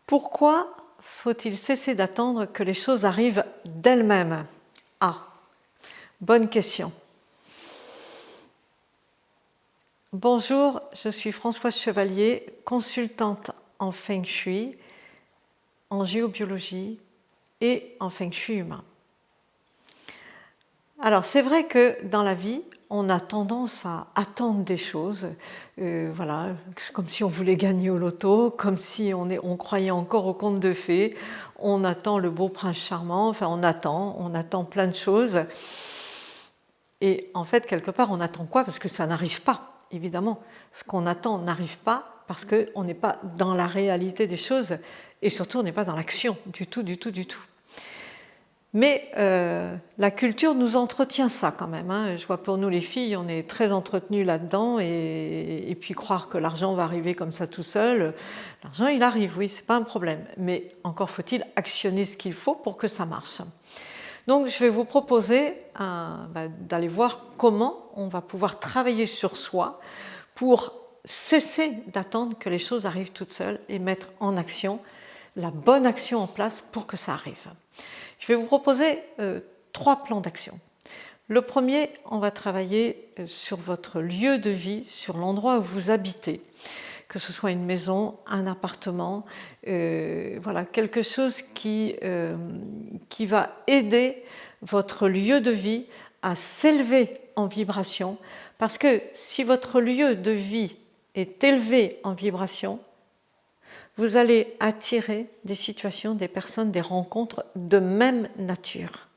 Pourquoi faut-il cesser d'attendre que les choses arrivent d'elles-mêmes? Ah, bonne question. Bonjour, je suis Françoise Chevalier, consultante en Feng Shui, en géobiologie et en Feng Shui humain. Alors c'est vrai que dans la vie, on a tendance à attendre des choses, voilà, comme si on voulait gagner au loto, comme si on croyait encore au conte de fées, on attend le beau prince charmant, enfin on attend plein de choses. Et en fait, quelque part, on attend quoi? Parce que ça n'arrive pas, évidemment. Ce qu'on attend n'arrive pas parce qu'on n'est pas dans la réalité des choses et surtout on n'est pas dans l'action du tout, du tout, du tout. Mais la culture nous entretient ça quand même. Hein. Je vois pour nous les filles, on est très entretenues là-dedans et puis croire que l'argent va arriver comme ça tout seul. L'argent, il arrive, oui, c'est pas un problème. Mais encore faut-il actionner ce qu'il faut pour que ça marche. Donc je vais vous proposer d'aller voir comment on va pouvoir travailler sur soi pour cesser d'attendre que les choses arrivent toutes seules et mettre en action la bonne action en place pour que ça arrive. Je vais vous proposer 3 plans d'action. Le premier, on va travailler sur votre lieu de vie, sur l'endroit où vous habitez, que ce soit une maison, un appartement, voilà, quelque chose qui va aider votre lieu de vie à s'élever en vibration, parce que si votre lieu de vie est élevé en vibration, vous allez attirer des situations, des personnes, des rencontres de même nature.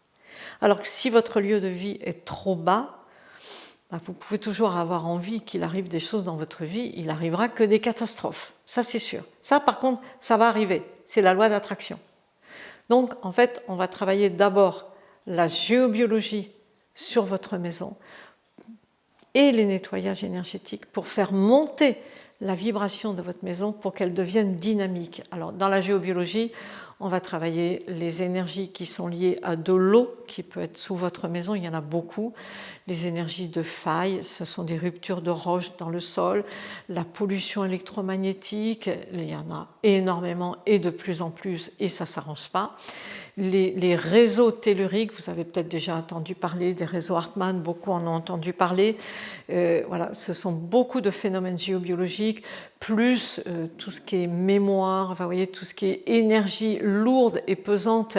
Alors que si votre lieu de vie est trop bas, vous pouvez toujours avoir envie qu'il arrive des choses dans votre vie, il n'arrivera que des catastrophes, ça c'est sûr. Ça par contre, ça va arriver, c'est la loi d'attraction. Donc en fait, on va travailler d'abord la géobiologie sur votre maison et les nettoyages énergétiques pour faire monter la vibration de votre maison pour qu'elle devienne dynamique. Alors dans la géobiologie, on va travailler les énergies qui sont liées à de l'eau qui peut être sous votre maison, il y en a beaucoup. Les énergies de faille, ce sont des ruptures de roches dans le sol, la pollution électromagnétique, il y en a énormément et de plus en plus et ça ne s'arrange pas. Les réseaux telluriques, vous avez peut-être déjà entendu parler des réseaux Hartmann, beaucoup en ont entendu parler. Voilà, ce sont beaucoup de phénomènes géobiologiques, plus tout ce qui est mémoire, vous voyez, tout ce qui est énergie lourde et pesante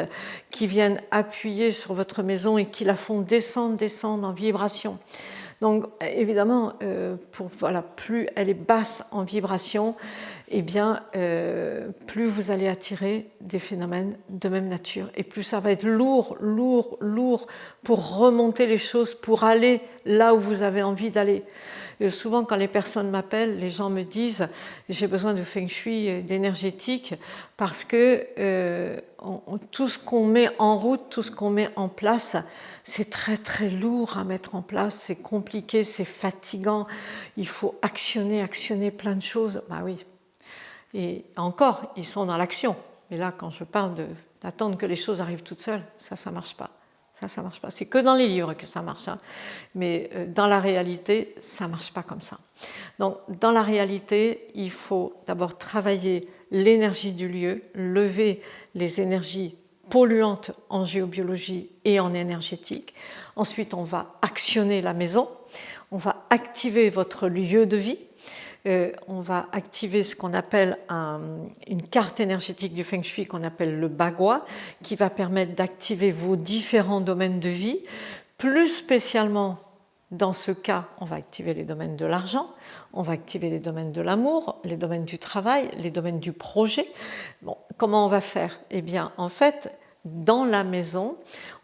qui viennent appuyer sur votre maison et qui la font descendre en vibration. Donc évidemment, plus elle est basse en vibration, eh bien, plus vous allez attirer des phénomènes de même nature et plus ça va être lourd pour remonter les choses, pour aller là où vous avez envie d'aller. Et souvent, quand les personnes m'appellent, les gens me disent « j'ai besoin de feng shui, d'énergétique » parce que tout ce qu'on met en route, tout ce qu'on met en place, c'est très lourd à mettre en place, c'est compliqué, c'est fatigant, il faut actionner plein de choses. Bah oui. Et encore, ils sont dans l'action. Mais là, quand je parle d'attendre que les choses arrivent toutes seules, ça ne marche pas. Ça marche pas. C'est que dans les livres que ça marche. Hein. Mais dans la réalité, ça ne marche pas comme ça. Donc, dans la réalité, il faut d'abord travailler l'énergie du lieu, lever les énergies polluantes en géobiologie et en énergétique. Ensuite, on va actionner la maison. On va activer votre lieu de vie. On va activer ce qu'on appelle une carte énergétique du Feng Shui qu'on appelle le Bagua, qui va permettre d'activer vos différents domaines de vie. Plus spécialement, dans ce cas, on va activer les domaines de l'argent, on va activer les domaines de l'amour, les domaines du travail, les domaines du projet. Bon, comment on va faire? Eh bien, en fait, dans la maison,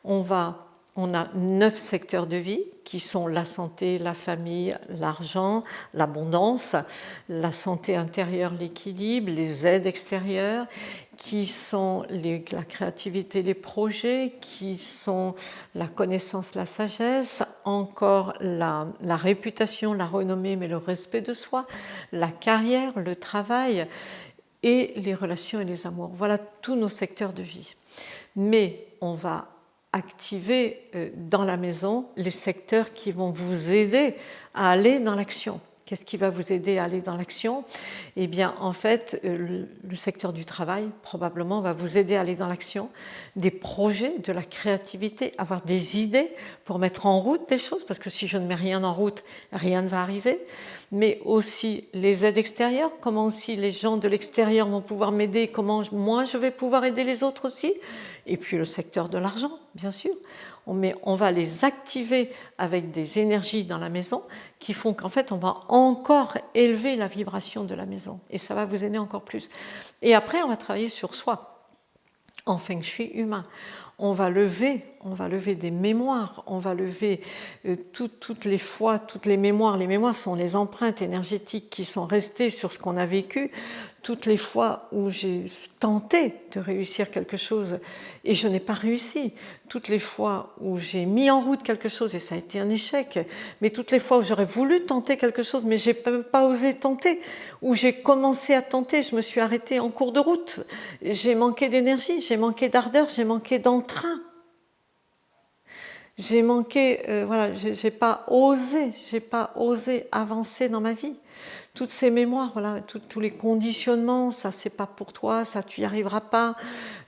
on a 9 secteurs de vie qui sont la santé, la famille, l'argent, l'abondance, la santé intérieure, l'équilibre, les aides extérieures, qui sont la créativité, les projets, qui sont la connaissance, la sagesse, encore la réputation, la renommée, mais le respect de soi, la carrière, le travail et les relations et les amours. Voilà tous nos secteurs de vie. Mais on va activer dans la maison les secteurs qui vont vous aider à aller dans l'action. Qu'est-ce qui va vous aider à aller dans l'action? Eh bien, en fait, le secteur du travail, probablement, va vous aider à aller dans l'action. Des projets, de la créativité, avoir des idées pour mettre en route des choses, parce que si je ne mets rien en route, rien ne va arriver. Mais aussi les aides extérieures, comment aussi les gens de l'extérieur vont pouvoir m'aider, comment moi je vais pouvoir aider les autres aussi. Et puis le secteur de l'argent, bien sûr. On va les activer avec des énergies dans la maison qui font qu'en fait, on va encore élever la vibration de la maison. Et ça va vous aider encore plus. Et après, on va travailler sur soi, en feng shui humain. On va lever des mémoires, on va lever toutes les fois, toutes les mémoires. Les mémoires sont les empreintes énergétiques qui sont restées sur ce qu'on a vécu. Toutes les fois où j'ai tenté de réussir quelque chose et je n'ai pas réussi, toutes les fois où j'ai mis en route quelque chose et ça a été un échec, mais toutes les fois où j'aurais voulu tenter quelque chose mais je n'ai même pas osé tenter, où j'ai commencé à tenter, je me suis arrêtée en cours de route, j'ai manqué d'énergie, j'ai manqué d'ardeur, j'ai manqué d'entrain. J'ai manqué, voilà, j'ai pas osé avancer dans ma vie. Toutes ces mémoires, voilà, tous les conditionnements, ça c'est pas pour toi, ça tu y arriveras pas.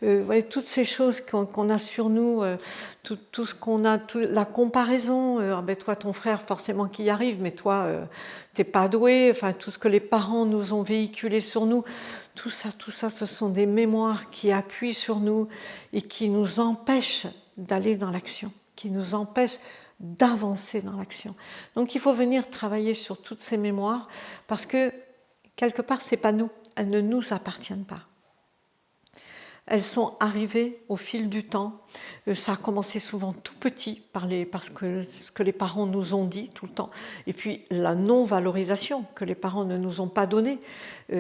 Voilà, toutes ces choses qu'on a sur nous, tout ce qu'on a, la comparaison. Ah ben toi, ton frère, forcément qu'il y arrive, mais toi, t'es pas doué. Enfin, tout ce que les parents nous ont véhiculé sur nous, tout ça, ce sont des mémoires qui appuient sur nous et qui nous empêchent d'aller dans l'action, qui nous empêchent d'avancer dans l'action. Donc il faut venir travailler sur toutes ces mémoires parce que quelque part c'est pas nous, elles ne nous appartiennent pas. Elles sont arrivées au fil du temps. Ça a commencé souvent tout petit parce que ce que les parents nous ont dit tout le temps. Et puis la non-valorisation que les parents ne nous ont pas donnée.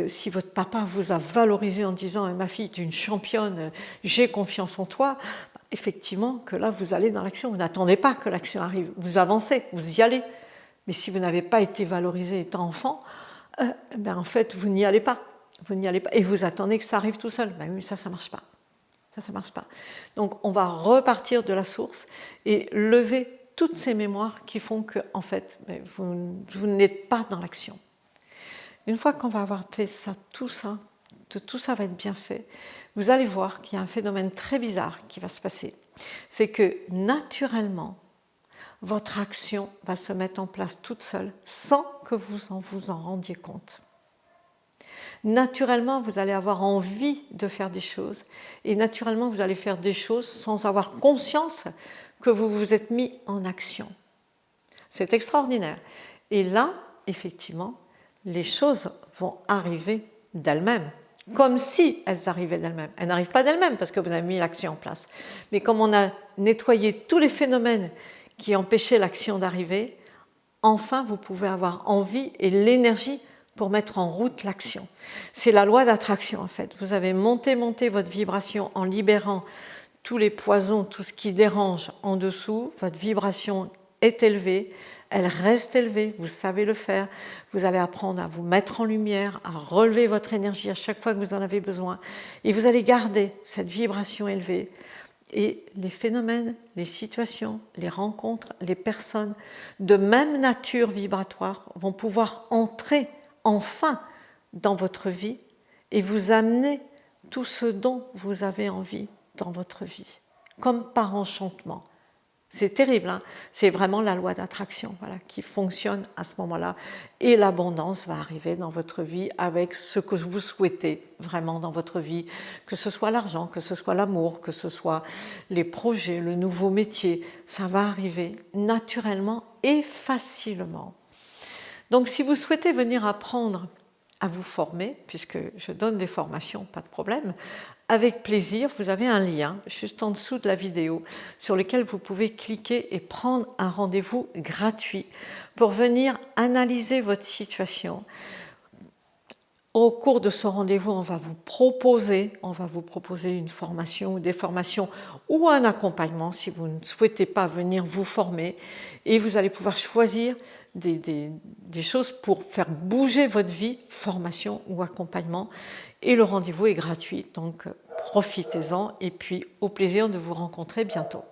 Si votre papa vous a valorisé en disant « ma fille, tu es une championne, j'ai confiance en toi », effectivement que là vous allez dans l'action. Vous n'attendez pas que l'action arrive. Vous avancez, vous y allez. Mais si vous n'avez pas été valorisé étant enfant, en fait vous n'y allez pas. Vous n'y allez pas et vous attendez que ça arrive tout seul. Ben oui, ça marche pas. Ça marche pas. Donc, on va repartir de la source et lever toutes ces mémoires qui font que, en fait, vous n'êtes pas dans l'action. Une fois qu'on va avoir fait ça, tout ça va être bien fait, vous allez voir qu'il y a un phénomène très bizarre qui va se passer. C'est que, naturellement, votre action va se mettre en place toute seule sans que vous en rendiez compte. Naturellement, vous allez avoir envie de faire des choses et naturellement, vous allez faire des choses sans avoir conscience que vous vous êtes mis en action. C'est extraordinaire. Et là, effectivement, les choses vont arriver d'elles-mêmes, comme si elles arrivaient d'elles-mêmes. Elles n'arrivent pas d'elles-mêmes parce que vous avez mis l'action en place. Mais comme on a nettoyé tous les phénomènes qui empêchaient l'action d'arriver, enfin, vous pouvez avoir envie et l'énergie pour mettre en route l'action. C'est la loi d'attraction en fait. Vous avez monté votre vibration en libérant tous les poisons, tout ce qui dérange en dessous. Votre vibration est élevée, elle reste élevée, vous savez le faire. Vous allez apprendre à vous mettre en lumière, à relever votre énergie à chaque fois que vous en avez besoin. Et vous allez garder cette vibration élevée. Et les phénomènes, les situations, les rencontres, les personnes de même nature vibratoire vont pouvoir entrer enfin dans votre vie et vous amener tout ce dont vous avez envie dans votre vie, comme par enchantement. C'est terrible, hein? C'est vraiment la loi d'attraction qui fonctionne à ce moment-là et l'abondance va arriver dans votre vie avec ce que vous souhaitez vraiment dans votre vie, que ce soit l'argent, que ce soit l'amour, que ce soit les projets, le nouveau métier, ça va arriver naturellement et facilement. Donc si vous souhaitez venir apprendre à vous former, puisque je donne des formations, pas de problème, avec plaisir, vous avez un lien juste en dessous de la vidéo sur lequel vous pouvez cliquer et prendre un rendez-vous gratuit pour venir analyser votre situation. Au cours de ce rendez-vous, on va vous proposer une formation ou des formations ou un accompagnement si vous ne souhaitez pas venir vous former et vous allez pouvoir choisir des choses pour faire bouger votre vie, formation ou accompagnement. Et le rendez-vous est gratuit, donc profitez-en et puis au plaisir de vous rencontrer bientôt.